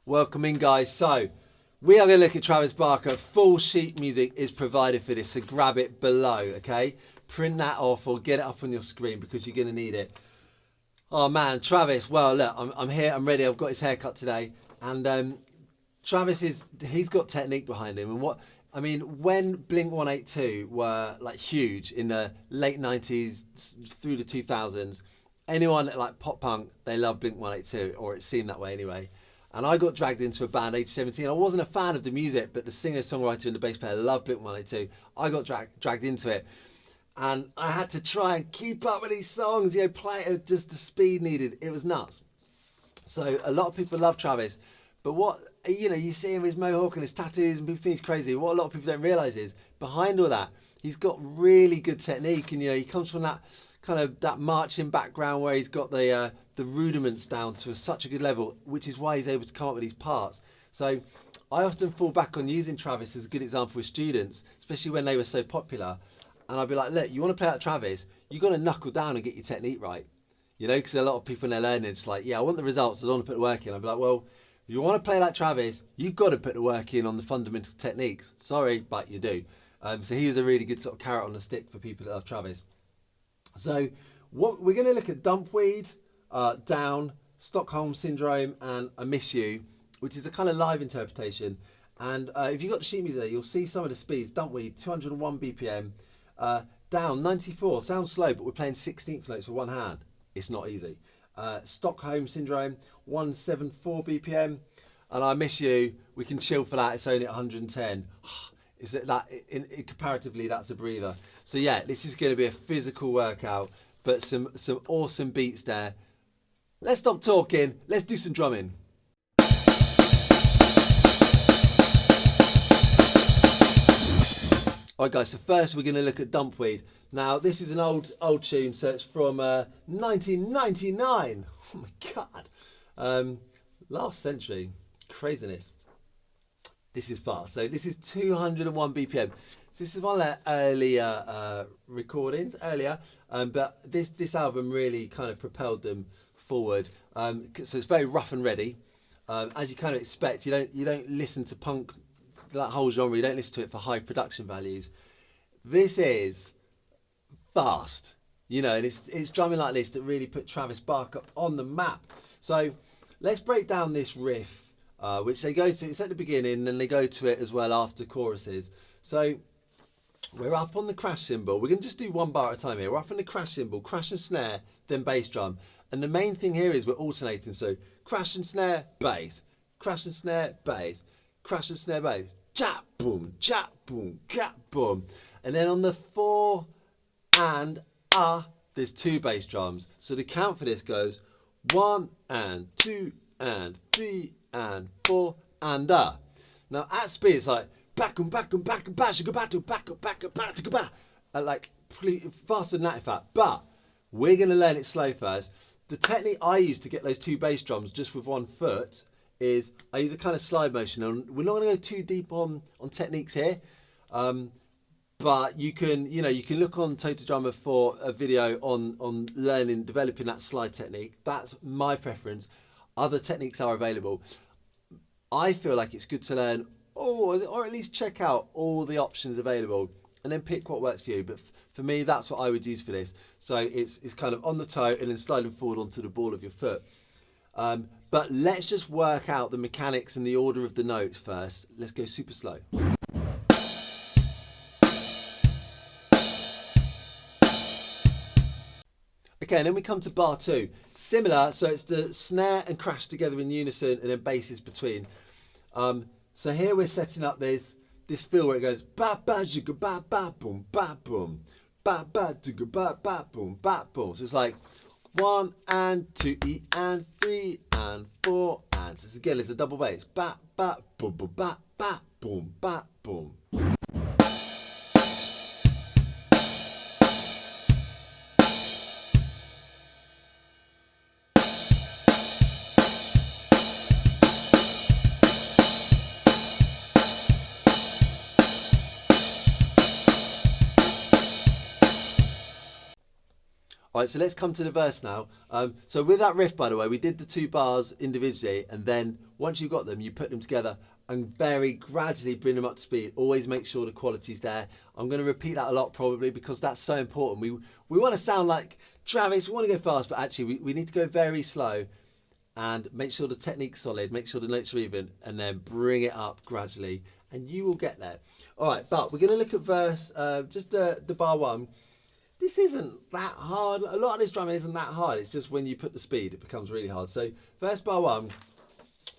Welcome in, guys. So we are going to look at Travis Barker. Full sheet music is provided for this, so grab it below, okay? Print that off or get it up on your screen because you're going to need it. Oh man, Travis. Well, look, I'm here. I'm ready. I've got his haircut today, and Travis he's got technique behind him. And when Blink 182 were like huge in the late 90s through the 2000s, anyone like pop punk, they loved Blink 182, or it seemed that way anyway. And I got dragged into a band age 17. I wasn't a fan of the music, but the singer, songwriter, and the bass player loved Blink 182. I got dragged into it. And I had to try and keep up with these songs, play it at just the speed needed. It was nuts. So a lot of people love Travis. But what, you see him with his mohawk and his tattoos and people think he's crazy. What a lot of people don't realise is, behind all that, he's got really good technique. And, he comes from that kind of that marching background where he's got the rudiments down to such a good level, which is why he's able to come up with these parts. So I often fall back on using Travis as a good example with students, especially when they were so popular. And I'd be like, look, you want to play like Travis, you got to knuckle down and get your technique right. Because a lot of people when they're learning, it's like, I want the results, I don't want to put the work in. I'd be like, well, if you want to play like Travis, you've got to put the work in on the fundamental techniques. Sorry, but you do. So he's a really good sort of carrot on the stick for people that love Travis. So what we're going to look at Dumpweed, Down, Stockholm Syndrome, and I Miss You, which is a kind of live interpretation. And if you've got the sheet music there, you'll see some of the speeds. Dumpweed, 201 BPM. Down, 94. Sounds slow, but we're playing 16th notes with one hand. It's not easy. Stockholm Syndrome, 174 BPM. And I Miss You, we can chill for that. It's only at 110. Is it that comparatively, that's a breather. So this is going to be a physical workout, but some awesome beats there. Let's stop talking. Let's do some drumming. Alright guys, so first we're going to look at Dumpweed. Now this is an old tune, so it's from 1999. Oh my god. Last century. Craziness. This is fast. So this is 201 BPM. So this is one of their earlier recordings, but this album really kind of propelled them forward. So it's very rough and ready. As you kind of expect, you don't listen to punk, that whole genre, you don't listen to it for high production values. This is fast, and it's drumming like this that really put Travis Barker on the map. So let's break down this riff, which they go to. It's at the beginning, and they go to it as well after choruses. So we're up on the crash cymbal. We're going to just do one bar at a time here. We're up on the crash cymbal, crash and snare, then bass drum. And the main thing here is we're alternating. So crash and snare, bass, crash and snare, bass, crash and snare, bass, chap boom, cat boom. And then on the 4 and there's 2 bass drums. So the count for this goes 1 and 2 and 3 and 4 and Now at speed it's like back and back, like faster than that in fact. But we're going to learn it slow first. The technique I use to get those 2 bass drums just with 1 foot is I use a kind of slide motion, and we're not going to go too deep on techniques here, but you can look on Total Drummer for a video on developing that slide technique. That's my preference. Other techniques are available. I feel like it's good to learn or at least check out all the options available and then pick what works for you. But for me, that's what I would use for this. So it's kind of on the toe and then sliding forward onto the ball of your foot. But let's just work out the mechanics and the order of the notes first. Let's go super slow. Okay, and then we come to bar 2. Similar, so it's the snare and crash together in unison and then basses between. So here we're setting up this feel where it goes ba ba jigga ba ba boom ba boom ba ba jigga ba ba boom ba boom. So it's like 1 and 2 E and 3 and 4 and so again it's a double bass ba ba boom boom ba ba boom ba boom. All right, so let's come to the verse now. So with that riff, by the way, we did the 2 bars individually, and then once you've got them, you put them together and very gradually bring them up to speed. Always make sure the quality's there. I'm going to repeat that a lot probably because that's so important. We want to sound like Travis, we want to go fast, but actually we need to go very slow and make sure the technique's solid, make sure the notes are even, and then bring it up gradually, and you will get there. All right, but we're going to look at verse, just the bar 1. This isn't that hard. A lot of this drumming isn't that hard. It's just when you put the speed, it becomes really hard. So verse bar 1,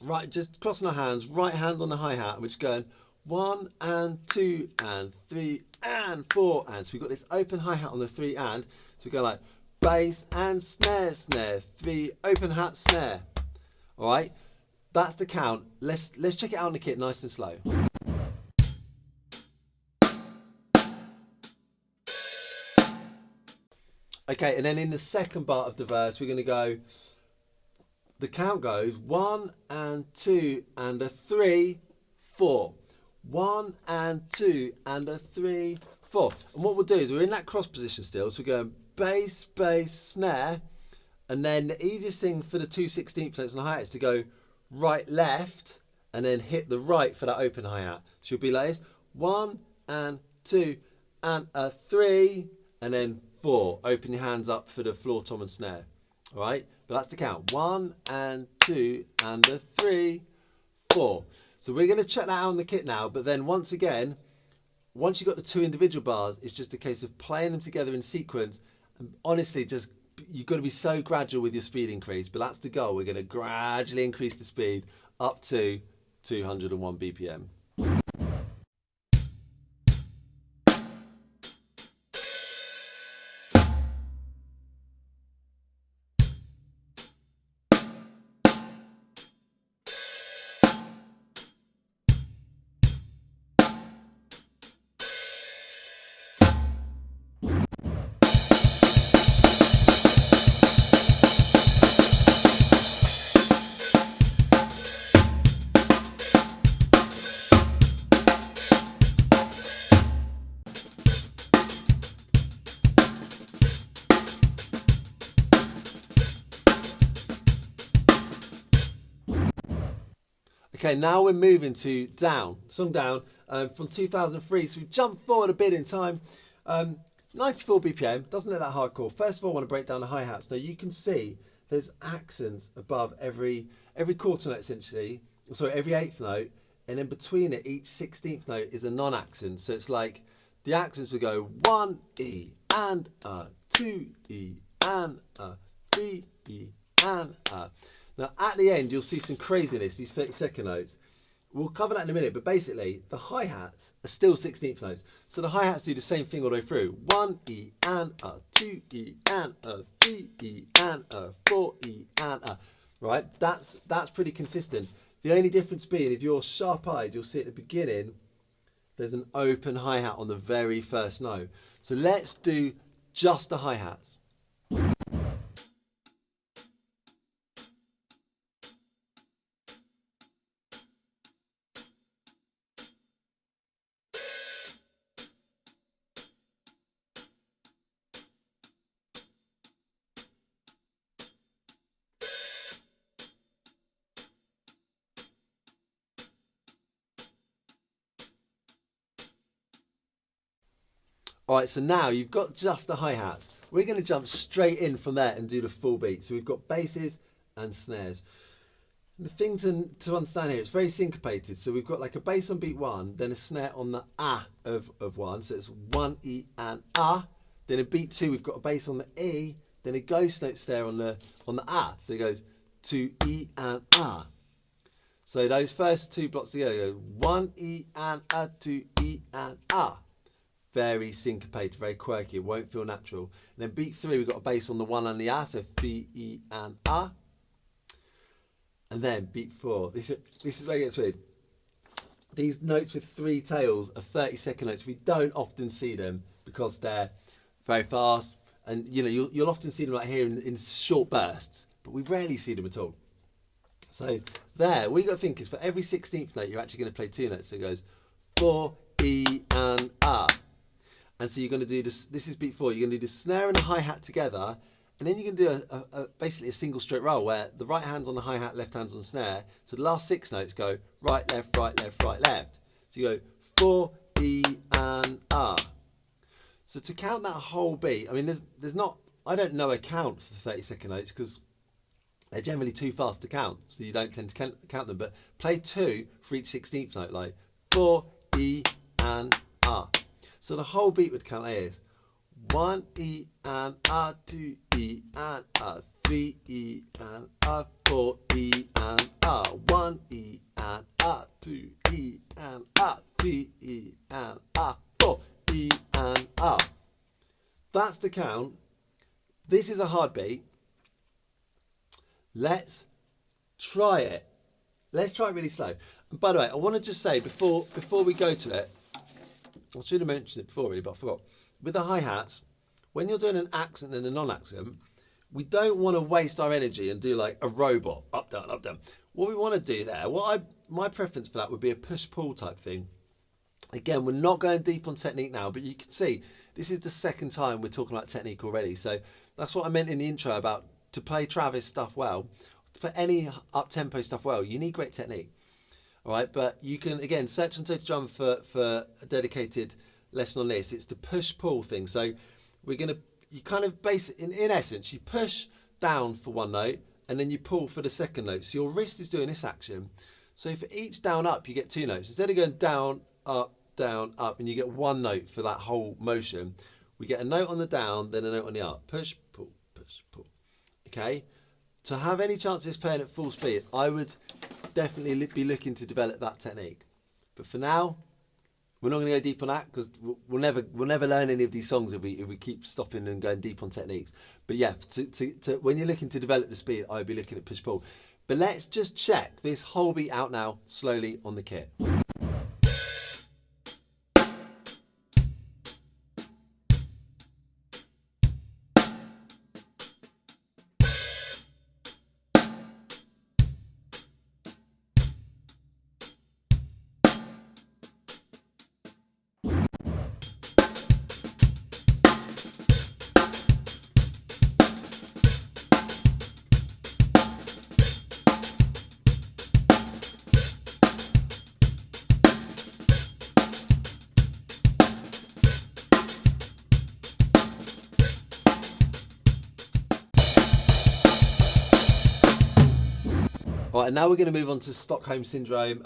right, just crossing our hands, right hand on the hi-hat, and we're just going 1 and 2 and 3 and 4 and. So we've got this open hi-hat on the 3 and. So we go like bass and snare, snare, 3, open hat, snare. All right, that's the count. Let's check it out on the kit nice and slow. Okay, and then in the second part of the verse, we're going to go, the count goes 1 and 2 and a 3, 4. 1 and 2 and a 3, 4. And what we'll do is we're in that cross position still. So we're going bass, bass, snare. And then the easiest thing for the 2/16 notes on the hi-hat is to go right, left, and then hit the right for that open hi-hat. So you'll be like this, 1 and 2 and a 3, and then 4. Open your hands up for the floor tom and snare. All right, but that's the count. 1 and 2 and a 3, 4. So we're going to check that out on the kit now. But then once again, once you've got the 2 individual bars, it's just a case of playing them together in sequence. And honestly, just you've got to be so gradual with your speed increase. But that's the goal. We're going to gradually increase the speed up to 201 BPM. Okay, now we're moving to Down, song Down, from 2003. So we jump forward a bit in time. 94 BPM, doesn't look that hardcore. First of all, I want to break down the hi-hats. Now you can see there's accents above every quarter note essentially, sorry, every 8th note, and then between it, each 16th note is a non-accent. So it's like the accents would go 1 E and a, 2 E and a, 3 E and a. Now, at the end, you'll see some craziness, these 30-second notes. We'll cover that in a minute, but basically, the hi-hats are still 16th notes. So the hi-hats do the same thing all the way through. 1 E and a, 2 E and a, 3 E and a, 4 E and a. Right? That's pretty consistent. The only difference being, if you're sharp-eyed, you'll see at the beginning, there's an open hi-hat on the very first note. So let's do just the hi-hats. All right, so now you've got just the hi-hats. We're going to jump straight in from there and do the full beat. So we've got basses and snares. And the thing to understand here, it's very syncopated. So we've got like a bass on beat 1, then a snare on the ah of 1. So it's 1 E and ah. Then in beat 2, we've got a bass on the E, then a ghost note snare on the ah. So it goes 2 E and ah. So those first 2 blocks together go 1 E and ah, 2 E and ah. Very syncopated, very quirky, it won't feel natural. And then beat 3, we've got a bass on the 1 and the ah, so B, E, and ah. And then beat 4, this is where it gets weird. These notes with 3 tails are 30-second notes. We don't often see them because they're very fast. And you know, you'll often see them like here in short bursts, but we rarely see them at all. So there, what you got to think is for every 16th note, you're actually going to play 2 notes. So it goes 4, E, and ah. And so you're going to do this is beat 4, you're going to do the snare and the hi-hat together, And then you can do basically a single stroke roll where the right hand's on the hi-hat, left hand's on the snare. So the last 6 notes go right, left, right, left, right, left. So you go 4, E, and R. So to count that whole beat, I mean, there's not, I don't know a count for the 30-second notes because they're generally too fast to count, so you don't tend to count them. But play 2 for each 16th note, like 4, E, and R. So the whole beat would count as 1 E and R, 2 E and R, 3 E and R, 4 E and R, 1 E and R, 2 E and R, 3 E and R, 4 E and R. That's the count. This is a hard beat. Let's try it. Let's try it really slow. And by the way, I want to just say before we go to it, I should have mentioned it before really, but I forgot. With the hi-hats, when you're doing an accent and a non-accent, we don't want to waste our energy and do like a robot, up, down, up, down. What we want to do there, my preference for that would be a push-pull type thing. Again, we're not going deep on technique now, but you can see this is the second time we're talking about technique already. So that's what I meant in the intro about to play Travis stuff well, to play any up-tempo stuff well, you need great technique. All right, but you can, again, search Untitled Drum for a dedicated lesson on this. It's the push-pull thing. So we're going to, you kind of base it, in essence, you push down for one note and then you pull for the second note. So your wrist is doing this action. So for each down, up, you get 2 notes. Instead of going down, up, and you get 1 note for that whole motion, we get a note on the down, then a note on the up. Push, pull, push, pull. Okay? To have any chance of this playing at full speed, I would definitely be looking to develop that technique. But for now, we're not going to go deep on that because we'll never learn any of these songs if we keep stopping and going deep on techniques. But yeah, when you're looking to develop the speed, I would be looking at push pull. But let's just check this whole beat out now slowly on the kit. Right, and now we're going to move on to Stockholm Syndrome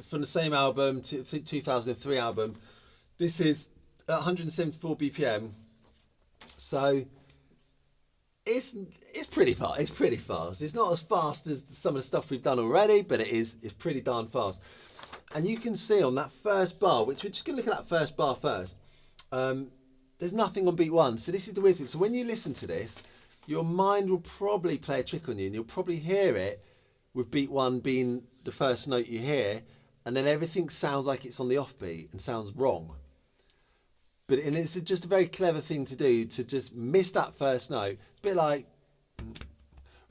from the same album, 2003 album. This is 174 BPM, so it's pretty fast. It's pretty fast. It's not as fast as some of the stuff we've done already, but it's pretty darn fast. And you can see on that first bar, which we're just going to look at that first bar first. There's nothing on beat 1, so this is the weird thing. So when you listen to this, your mind will probably play a trick on you, and you'll probably hear it with beat 1 being the first note you hear, and then everything sounds like it's on the offbeat and sounds wrong. And it's just a very clever thing to do, to just miss that first note. It's a bit like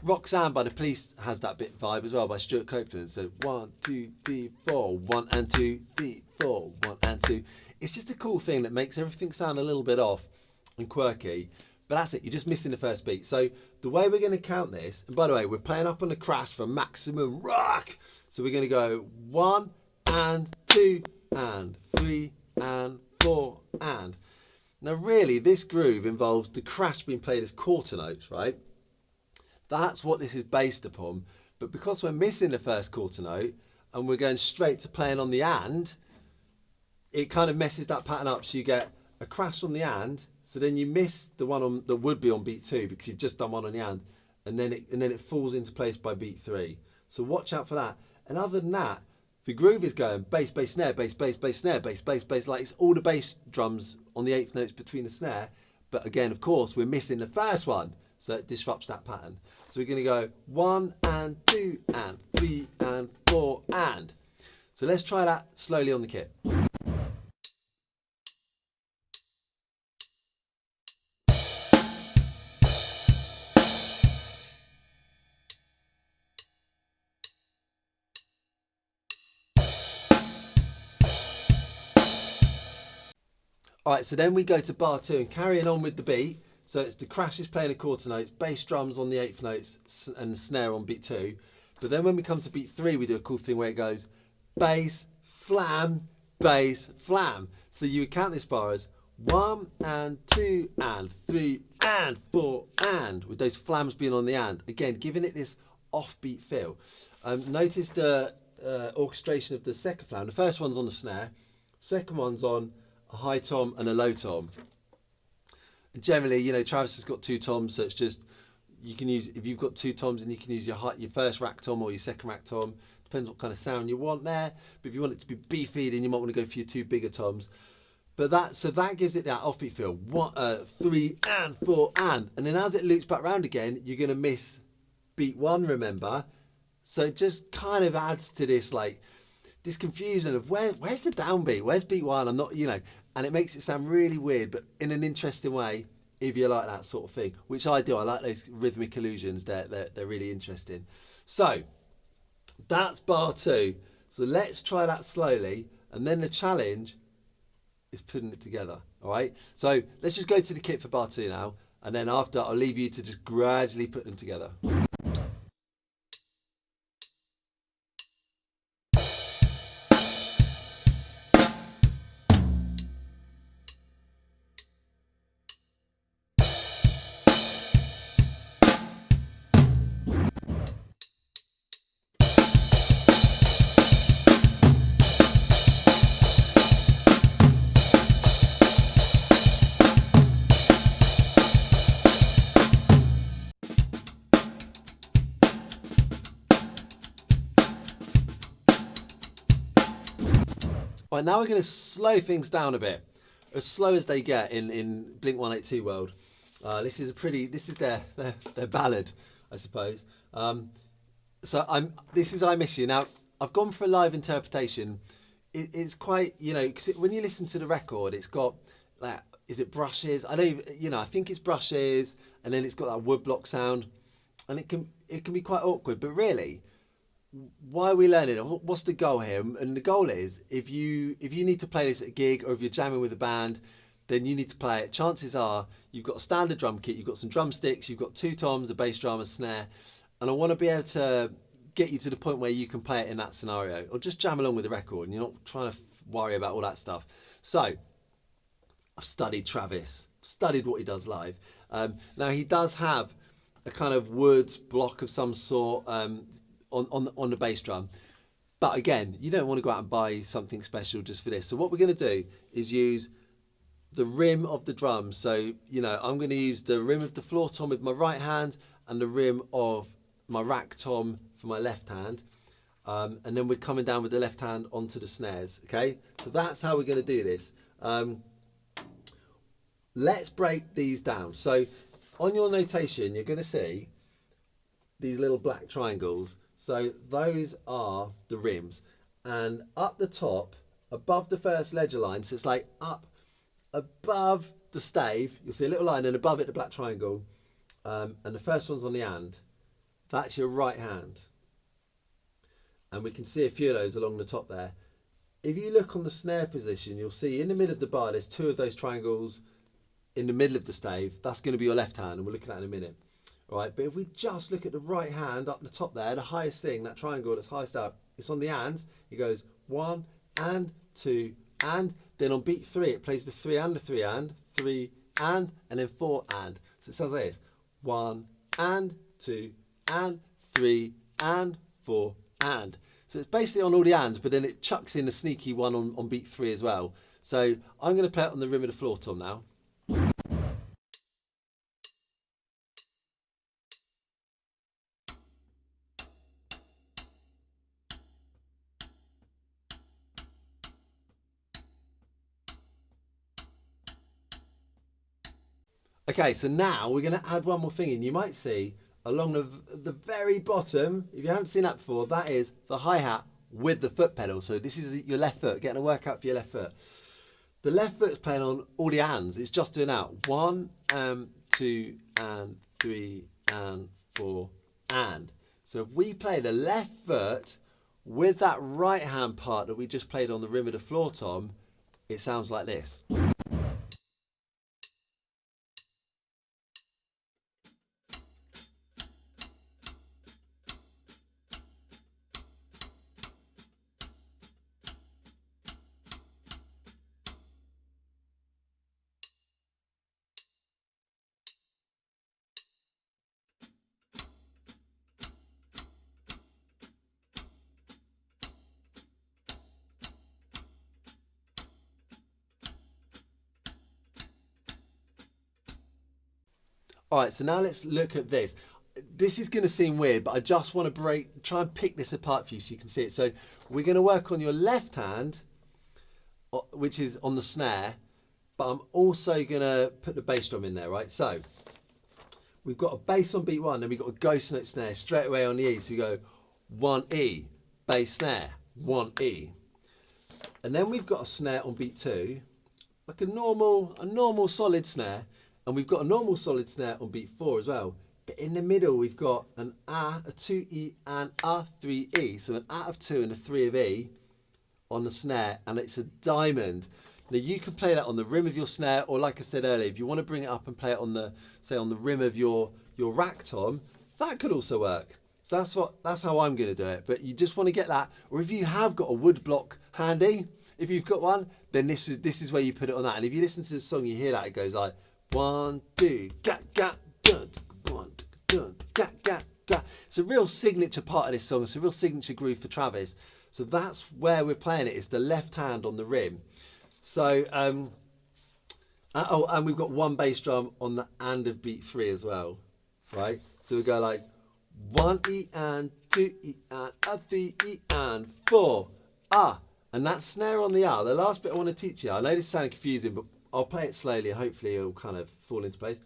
Roxanne by The Police has that bit vibe as well, by Stuart Copeland. So 1, 2, 3, 4, 1 and 2, 3, 4, 1 and 2. It's just a cool thing that makes everything sound a little bit off and quirky. But that's it, you're just missing the first beat. So the way we're going to count this, and by the way, we're playing up on the crash for maximum rock. So we're going to go 1 and 2 and 3 and 4 and. Now really, this groove involves the crash being played as quarter notes, right? That's what this is based upon. But because we're missing the first quarter note and we're going straight to playing on the and, it kind of messes that pattern up. So you get a crash on the and, so then you miss the one that would be on beat 2 because you've just done one on the and then it falls into place by beat 3. So watch out for that. And other than that, the groove is going bass, bass, snare, bass, bass, bass, snare, bass, bass, bass, like it's all the bass drums on the 8th notes between the snare. But again, of course, we're missing the first one, so it disrupts that pattern. So we're going to go 1 and 2 and 3 and 4 and. So let's try that slowly on the kit. All right, so then we go to bar 2 and carrying on with the beat. So it's the crashes playing the quarter notes, bass drums on the eighth notes, and snare on beat 2. But then when we come to beat 3, we do a cool thing where it goes bass, flam, bass, flam. So you would count this bar as 1 and 2 and 3 and 4 and, with those flams being on the and. Again, giving it this offbeat feel. Notice the orchestration of the second flam. The first one's on the snare, second one's on a high tom and a low tom. And generally, you know, Travis has got 2 toms, so it's just, you can use, if you've got 2 toms, and you can use your first rack tom or your second rack tom. Depends what kind of sound you want there. But if you want it to be beefy, then you might want to go for your 2 bigger toms. But that gives it that offbeat feel. 1, 3 and 4 and then as it loops back round again, you're going to miss beat 1, remember? So it just kind of adds to this, like, this confusion of where's the downbeat? Where's beat 1? I'm not, you know, and it makes it sound really weird, but in an interesting way, if you like that sort of thing, which I do. I like those rhythmic illusions. They're really interesting. So that's bar 2. So let's try that slowly, and then the challenge is putting it together. All right. So let's just go to the kit for bar 2 now, and then after I'll leave you to just gradually put them together. Right, now we're going to slow things down a bit, as slow as they get in Blink 182 world. This is their ballad, I suppose. This is I Miss You. Now I've gone for a live interpretation. It's quite, you know, because when you listen to the record, it's got like, is it brushes? I don't even, you know, I think it's brushes, and then it's got that woodblock sound, and it can be quite awkward. But really, why are we learning it? What's the goal here? And the goal is, if you need to play this at a gig, or if you're jamming with a band, then you need to play it. Chances are you've got a standard drum kit, you've got some drumsticks, you've got 2 toms, a bass drum, a snare, and I want to be able to get you to the point where you can play it in that scenario, or just jam along with the record, and you're not trying to worry about all that stuff. So I've studied Travis, studied what he does live. Now he does have a kind of woods block of some sort on the bass drum, but again, you don't want to go out and buy something special just for this. So what we're going to do is use the rim of the drum. So, you know, I'm going to use the rim of the floor tom with my right hand, and the rim of my rack tom for my left hand, and then we're coming down with the left hand onto the snares. Okay, so that's how we're going to do this. Let's break these down. So on your notation, you're going to see these little black triangles. So those are the rims, and up the top, above the first ledger line, so it's like up above the stave, you'll see a little line, and above it the black triangle, and the first one's on the and. That's your right hand, and we can see a few of those along the top there. If you look on the snare position, you'll see in the middle of the bar there's 2 of those triangles in the middle of the stave. That's going to be your left hand, and we'll look at that in a minute. Right, but if we just look at the right hand up the top there, the highest thing, that triangle that's highest up, it's on the and. It goes 1 and 2 and, then on beat 3 it plays the 3 and the 3 and, 3 and then 4 and. So it sounds like this: 1 and 2 and 3 and 4 and. So it's basically on all the ands, but then it chucks in a sneaky one on beat 3 as well. So I'm going to play it on the rim of the floor tom now. Okay, so now we're going to add one more thing in. You might see along the very bottom, if you haven't seen that before, that is the hi-hat with the foot pedal. So this is your left foot, getting a workout for your left foot. The left foot's playing on all the ands. It's just doing out 1 and 2 and 3 and 4 and. So if we play the left foot with that right hand part that we just played on the rim of the floor tom, it sounds like this. All right, so now let's look at this. This is going to seem weird, but I just want to try and pick this apart for you so you can see it. So we're going to work on your left hand, which is on the snare, but I'm also going to put the bass drum in there, right? So we've got a bass on beat 1, then we've got a ghost note snare straight away on the E. So you go 1 E, bass snare, 1 E. And then we've got a snare on beat 2, like a normal solid snare. And we've got a normal solid snare on beat 4 as well. But in the middle, we've got an A, a 2E, and a 3E. So an A of 2 and a 3 of E on the snare, and it's a diamond. Now you can play that on the rim of your snare, or like I said earlier, if you want to bring it up and play it on the, say, on the rim of your rack tom, that could also work. So that's how I'm going to do it. But you just want to get that, or if you have got a wood block handy, if you've got one, then this is where you put it on that. And if you listen to the song, you hear that it goes like 1, 2, ga ga dun, 1, 2, dun, ga ga ga. It's a real signature part of this song. It's a real signature groove for Travis. So that's where we're playing it. It's the left hand on the rim. So and we've got one bass drum on the and of beat 3 as well, right? So we go like 1 E and 2 E and a 3 E and 4 ah. And that snare on the R, the last bit I want to teach you, I know this sounds confusing, but I'll play it slowly and hopefully it'll kind of fall into place.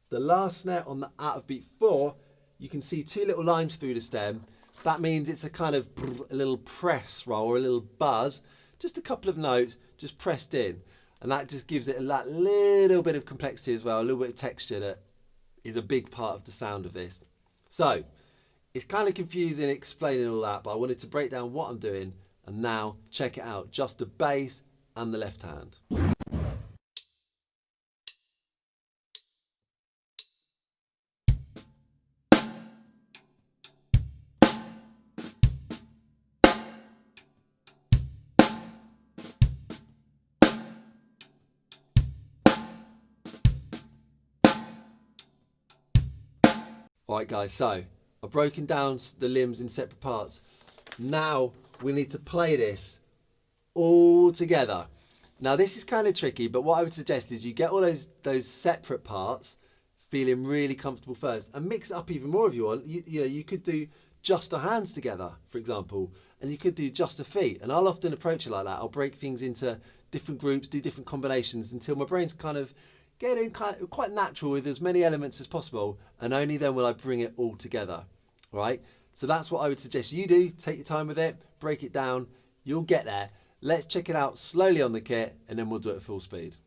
The last snare on the out of beat 4, you can see 2 little lines through the stem. That means it's a kind of a little press roll or a little buzz, just a couple of notes just pressed in. And that just gives it that little bit of complexity as well, a little bit of texture that is a big part of the sound of this. So it's kind of confusing explaining all that, but I wanted to break down what I'm doing. And now check it out, just the bass and the left hand. All right guys, so I've broken down the limbs in separate parts. Now we need to play this all together. Now this is kind of tricky, but what I would suggest is you get all those separate parts feeling really comfortable first and mix it up even more if you want. You know, you could do just the hands together, for example, and you could do just the feet. And I'll often approach it like that. I'll break things into different groups, do different combinations until my brain's kind of getting quite natural with as many elements as possible, and only then will I bring it all together, right? So that's what I would suggest you do. Take your time with it, break it down, you'll get there. Let's check it out slowly on the kit and then we'll do it at full speed.